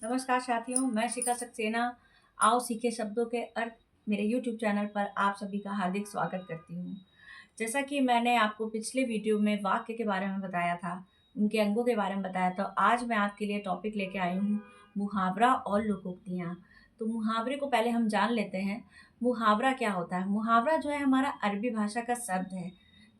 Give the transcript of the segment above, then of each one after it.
नमस्कार साथियों, मैं शिखा सक्सेना। आओ सीखे शब्दों के अर्थ मेरे YouTube चैनल पर आप सभी का हार्दिक स्वागत करती हूँ। जैसा कि मैंने आपको पिछले वीडियो में वाक्य के बारे में बताया था, उनके अंगों के बारे में बताया था, आज मैं आपके लिए टॉपिक लेके आई हूँ मुहावरा और लोकोक्तियाँ। तो मुहावरे को पहले हम जान लेते हैं। मुहावरा क्या होता है? मुहावरा जो है हमारा अरबी भाषा का शब्द है,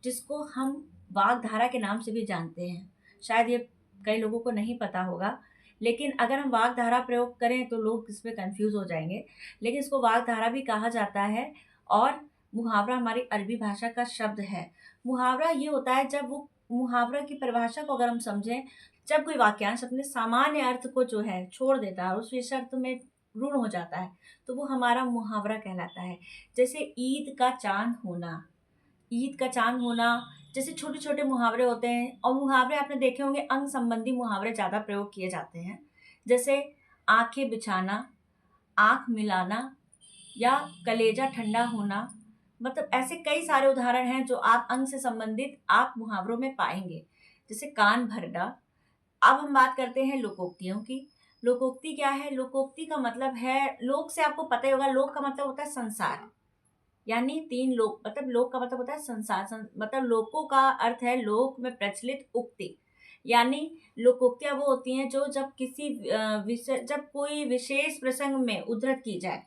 जिसको हम वाग्धारा के नाम से भी जानते हैं। शायद ये कई लोगों को नहीं पता होगा, लेकिन अगर हम वाग्धारा प्रयोग करें तो लोग इसमें कन्फ्यूज़ हो जाएँगे। लेकिन इसको वाग्धारा भी कहा जाता है और मुहावरा हमारी अरबी भाषा का शब्द है। मुहावरा ये होता है जब वो मुहावरा की परिभाषा को अगर हम समझें, जब कोई वाक्यांश अपने सामान्य अर्थ को जो है छोड़ देता है और उस विशेष अर्थ में ऋण हो जाता है, तो वो हमारा मुहावरा कहलाता है। जैसे ईद का चाँद होना, ईद का चाँद होना, जैसे छोटे-छोटे मुहावरे होते हैं और मुहावरे आपने देखे होंगे अंग संबंधी मुहावरे ज़्यादा प्रयोग किए जाते हैं। जैसे आँखें बिछाना, आँख मिलाना या कलेजा ठंडा होना। मतलब ऐसे कई सारे उदाहरण हैं जो आप अंग से संबंधित आप मुहावरों में पाएँगे। जैसे कान भरना। अब हम बात करते हैं लोकोक्तियों की। लोकोक्ति क्या है? लोकोक्ति का मतलब है लोक से आपको पता ही होगा, लोक का मतलब होता है संसार। यानी 3 लोक, मतलब लोक का मतलब होता है संसार, मतलब लोकों का अर्थ है लोक में प्रचलित उक्ति। यानी लोकोक्तियाँ वो होती हैं जो जब किसी विषय जब कोई विशेष प्रसंग में उद्धृत की जाए,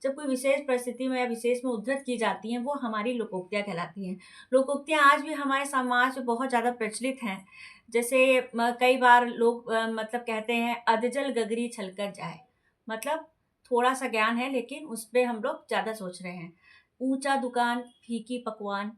जब कोई विशेष परिस्थिति में या विशेष में उद्धृत की जाती हैं, वो हमारी लोकोक्तियाँ कहलाती हैं। लोकोक्तियाँ आज भी हमारे समाज में बहुत ज़्यादा प्रचलित हैं। जैसे कई बार लोग मतलब कहते हैं अधजल गगरी छलकर जाए। मतलब थोड़ा-सा ज्ञान है लेकिन उस पे हम लोग ज़्यादा सोच रहे हैं। ऊँचा दुकान, फीकी पकवान,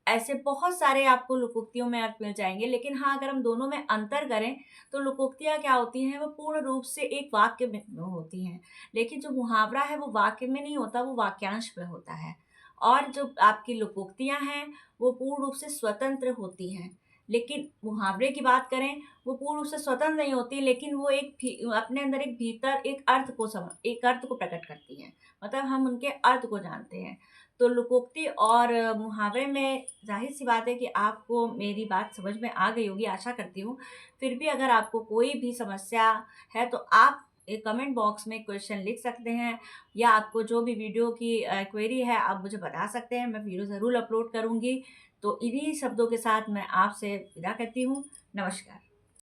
ऐसे बहुत सारे आपको लोकोक्तियों में अर्थ मिल जाएँगे। लेकिन हाँ, अगर हम दोनों में अंतर करें, तो लोकोक्तियाँ क्या होती हैं, वो पूर्ण रूप से एक वाक्य में होती हैं। लेकिन जो मुहावरा है, वो वाक्य में नहीं होता, वो वाक्यांश में होता है। और जो आपकी लोकोक्तियाँ हैं, वो पूर्ण रूप से स्वतंत्र होती हैं। लेकिन मुहावरे की बात करें, वो पूर्ण रूप से स्वतंत्र नहीं होती, लेकिन वो एक अपने अंदर एक भीतर एक अर्थ को प्रकट करती हैं। मतलब हम उनके अर्थ को जानते हैं। तो लोकोक्ति और मुहावरे में ज़ाहिर-सी बात है कि आपको मेरी बात समझ में आ गई होगी, आशा करती हूँ। फिर भी अगर आपको कोई भी समस्या है तो आप कमेंट बॉक्स में क्वेश्चन लिख सकते हैं, या आपको जो भी वीडियो की क्वेरी है आप मुझे बता सकते हैं, मैं वीडियो ज़रूर अपलोड करूँगी। तो इन्हीं शब्दों के साथ मैं आपसे विदा करती हूँ। नमस्कार।